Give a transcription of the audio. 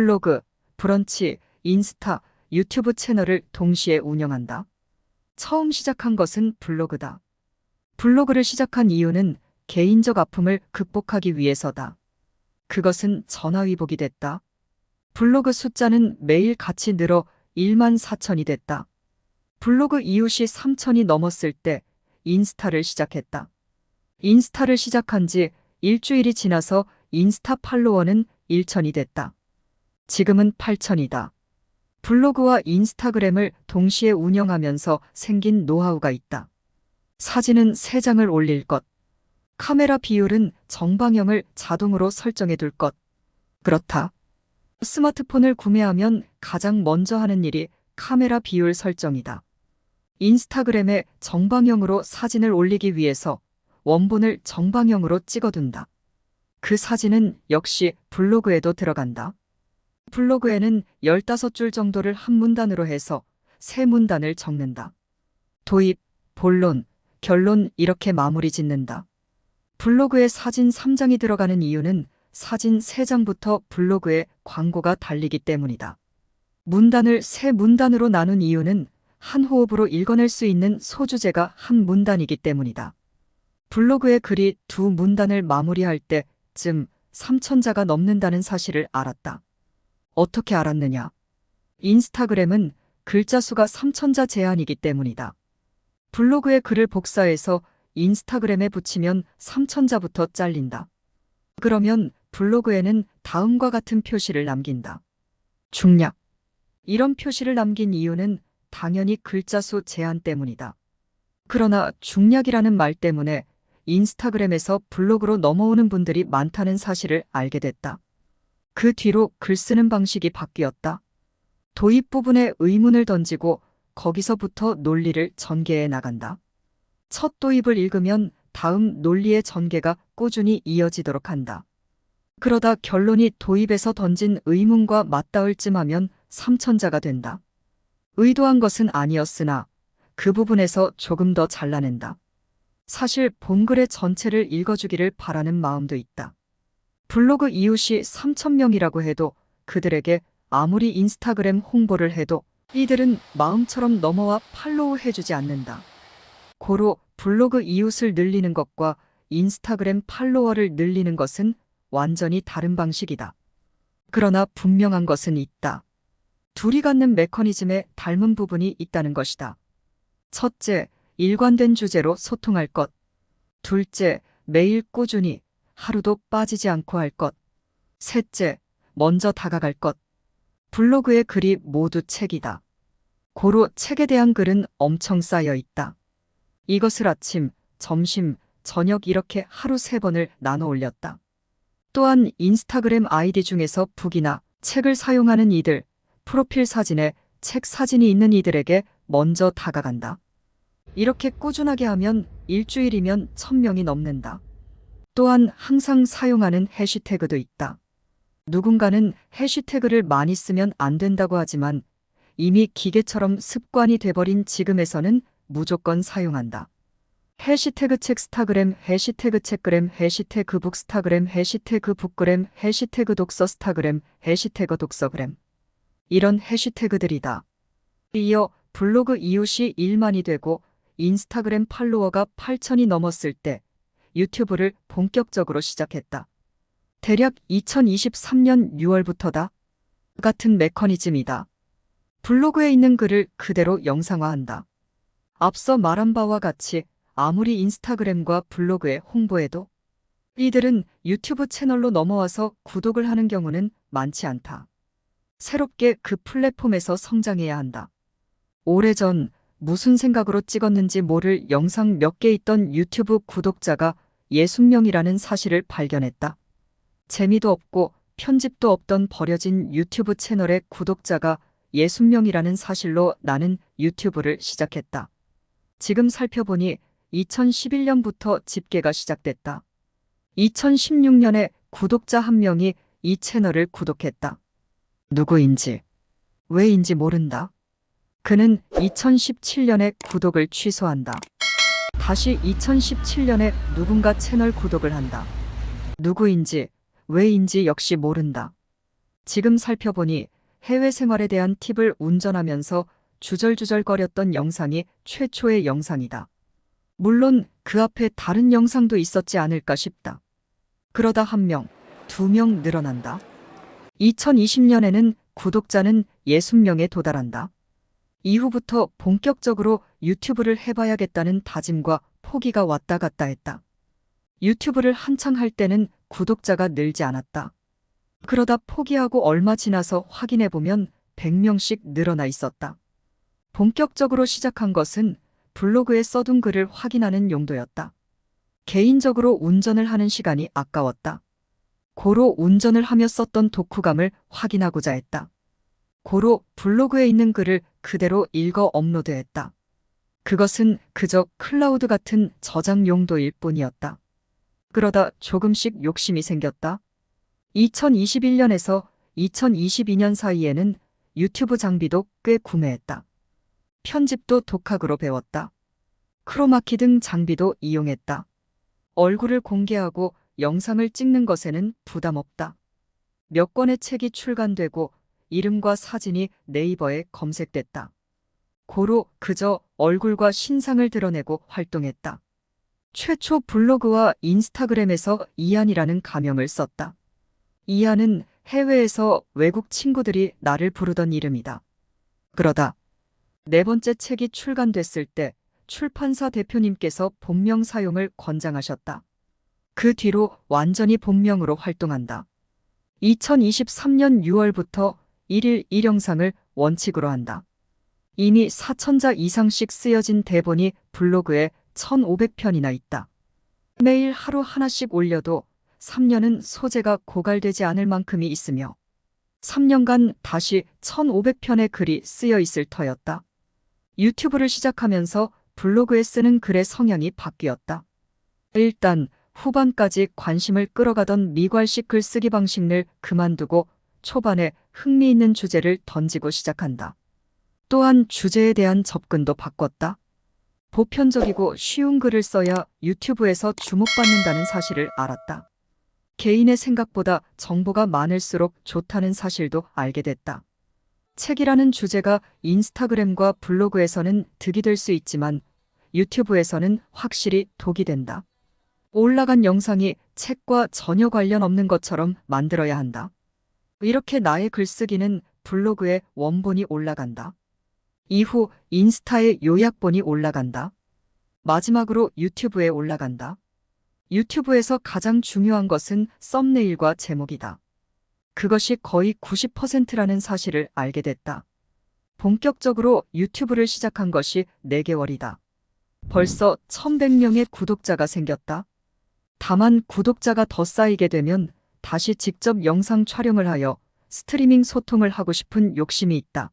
블로그, 브런치, 인스타, 유튜브 채널을 동시에 운영한다. 처음 시작한 것은 블로그다. 블로그를 시작한 이유는 개인적 아픔을 극복하기 위해서다. 그것은 전화위복이 됐다. 블로그 숫자는 매일 같이 늘어 14,000이 됐다. 블로그 이웃이 3,000이 넘었을 때 인스타를 시작했다. 인스타를 시작한 지 일주일이 지나서 인스타 팔로워는 1,000이 됐다. 지금은 8,000이다. 블로그와 인스타그램을 동시에 운영하면서 생긴 노하우가 있다. 사진은 3장을 올릴 것. 카메라 비율은 정방향을 자동으로 설정해 둘 것. 그렇다. 스마트폰을 구매하면 가장 먼저 하는 일이 카메라 비율 설정이다. 인스타그램에 정방향으로 사진을 올리기 위해서 원본을 정방향으로 찍어둔다. 그 사진은 역시 블로그에도 들어간다. 블로그에는 15줄 정도를 한 문단으로 해서 3문단을 적는다. 도입, 본론, 결론 이렇게 마무리 짓는다. 블로그에 사진 3장이 들어가는 이유는 사진 3장부터 블로그에 광고가 달리기 때문이다. 문단을 3문단으로 나눈 이유는 한 호흡으로 읽어낼 수 있는 소주제가 한 문단이기 때문이다. 블로그의 글이 2문단을 마무리할 때쯤 3,000자가 넘는다는 사실을 알았다. 어떻게 알았느냐? 인스타그램은 글자 수가 3,000자 제한이기 때문이다. 블로그의 글을 복사해서 인스타그램에 붙이면 3,000자부터 잘린다. 그러면 블로그에는 다음과 같은 표시를 남긴다. 중략. 이런 표시를 남긴 이유는 당연히 글자 수 제한 때문이다. 그러나 중략이라는 말 때문에 인스타그램에서 블로그로 넘어오는 분들이 많다는 사실을 알게 됐다. 그 뒤로 글 쓰는 방식이 바뀌었다. 도입 부분에 의문을 던지고 거기서부터 논리를 전개해 나간다. 첫 도입을 읽으면 다음 논리의 전개가 꾸준히 이어지도록 한다. 그러다 결론이 도입에서 던진 의문과 맞닿을 쯤 하면 3,000자가 된다. 의도한 것은 아니었으나 그 부분에서 조금 더 잘라낸다. 사실 본글의 전체를 읽어주기를 바라는 마음도 있다. 블로그 이웃이 3,000명이라고 해도 그들에게 아무리 인스타그램 홍보를 해도 이들은 마음처럼 넘어와 팔로우 해주지 않는다. 고로 블로그 이웃을 늘리는 것과 인스타그램 팔로워를 늘리는 것은 완전히 다른 방식이다. 그러나 분명한 것은 있다. 둘이 갖는 메커니즘에 닮은 부분이 있다는 것이다. 첫째, 일관된 주제로 소통할 것. 둘째, 매일 꾸준히 하루도 빠지지 않고 할 것. 셋째, 먼저 다가갈 것. 블로그의 글이 모두 책이다. 고로 책에 대한 글은 엄청 쌓여 있다. 이것을 아침, 점심, 저녁 이렇게 하루 3번을 나눠 올렸다. 또한 인스타그램 아이디 중에서 북이나 책을 사용하는 이들, 프로필 사진에 책 사진이 있는 이들에게 먼저 다가간다. 이렇게 꾸준하게 하면 일주일이면 1,000명이 넘는다. 또한 항상 사용하는 해시태그도 있다. 누군가는 해시태그를 많이 쓰면 안 된다고 하지만 이미 기계처럼 습관이 돼버린 지금에서는 무조건 사용한다. 해시태그 책스타그램, 해시태그 책그램, 해시태그 북스타그램, 해시태그 북그램, 해시태그 독서스타그램, 해시태그 독서그램. 이런 해시태그들이다. 이어 블로그 이웃이 1만이 되고 인스타그램 팔로워가 8,000이 넘었을 때 유튜브를 본격적으로 시작했다. 대략 2023년 6월부터다. 같은 메커니즘이다. 블로그에 있는 글을 그대로 영상화한다. 앞서 말한 바와 같이 아무리 인스타그램과 블로그에 홍보해도 이들은 유튜브 채널로 넘어와서 구독을 하는 경우는 많지 않다. 새롭게 그 플랫폼에서 성장해야 한다. 오래전 무슨 생각으로 찍었는지 모를 영상 몇 개 있던 유튜브 구독자가 60명이라는 사실을 발견했다. 재미도 없고 편집도 없던 버려진 유튜브 채널의 구독자가 60명이라는 사실로 나는 유튜브를 시작했다. 지금 살펴보니 2011년부터 집계가 시작됐다. 2016년에 구독자 1명이 이 채널을 구독했다. 누구인지, 왜인지 모른다. 그는 2017년에 구독을 취소한다. 다시 2017년에 누군가 채널 구독을 한다. 누구인지, 왜인지 역시 모른다. 지금 살펴보니 해외 생활에 대한 팁을 운전하면서 주절주절거렸던 영상이 최초의 영상이다. 물론 그 앞에 다른 영상도 있었지 않을까 싶다. 그러다 1명, 2명 늘어난다. 2020년에는 구독자는 60명에 도달한다. 이후부터 본격적으로 유튜브를 해봐야겠다는 다짐과 포기가 왔다 갔다 했다. 유튜브를 한창 할 때는 구독자가 늘지 않았다. 그러다 포기하고 얼마 지나서 확인해보면 100명씩 늘어나 있었다. 본격적으로 시작한 것은 블로그에 써둔 글을 확인하는 용도였다. 개인적으로 운전을 하는 시간이 아까웠다. 고로 운전을 하며 썼던 독후감을 확인하고자 했다. 고로 블로그에 있는 글을 그대로 읽어 업로드했다. 그것은 그저 클라우드 같은 저장 용도일 뿐이었다. 그러다 조금씩 욕심이 생겼다. 2021년에서 2022년 사이에는 유튜브 장비도 꽤 구매했다. 편집도 독학으로 배웠다. 크로마키 등 장비도 이용했다. 얼굴을 공개하고 영상을 찍는 것에는 부담 없다. 몇 권의 책이 출간되고 이름과 사진이 네이버에 검색됐다. 고로 그저 얼굴과 신상을 드러내고 활동했다. 최초 블로그와 인스타그램에서 이한이라는 가명을 썼다. 이한은 해외에서 외국 친구들이 나를 부르던 이름이다. 그러다 4번째 책이 출간됐을 때 출판사 대표님께서 본명 사용을 권장하셨다. 그 뒤로 완전히 본명으로 활동한다. 2023년 6월부터 1일 1영상을 원칙으로 한다. 이미 4,000자 이상씩 쓰여진 대본이 블로그에 1,500편이나 있다. 매일 하루 하나씩 올려도 3년은 소재가 고갈되지 않을 만큼이 있으며 3년간 다시 1,500편의 글이 쓰여 있을 터였다. 유튜브를 시작하면서 블로그에 쓰는 글의 성향이 바뀌었다. 일단 후반까지 관심을 끌어가던 미괄식 글쓰기 방식을 그만두고 초반에 흥미있는 주제를 던지고 시작한다. 또한 주제에 대한 접근도 바꿨다. 보편적이고 쉬운 글을 써야 유튜브에서 주목받는다는 사실을 알았다. 개인의 생각보다 정보가 많을수록 좋다는 사실도 알게 됐다. 책이라는 주제가 인스타그램과 블로그에서는 득이 될 수 있지만 유튜브에서는 확실히 독이 된다. 올라간 영상이 책과 전혀 관련 없는 것처럼 만들어야 한다. 이렇게 나의 글쓰기는 블로그에 원본이 올라간다. 이후 인스타에 요약본이 올라간다. 마지막으로 유튜브에 올라간다. 유튜브에서 가장 중요한 것은 썸네일과 제목이다. 그것이 거의 90%라는 사실을 알게 됐다. 본격적으로 유튜브를 시작한 것이 4개월이다. 벌써 1,100명의 구독자가 생겼다. 다만 구독자가 더 쌓이게 되면 다시 직접 영상 촬영을 하여 스트리밍 소통을 하고 싶은 욕심이 있다.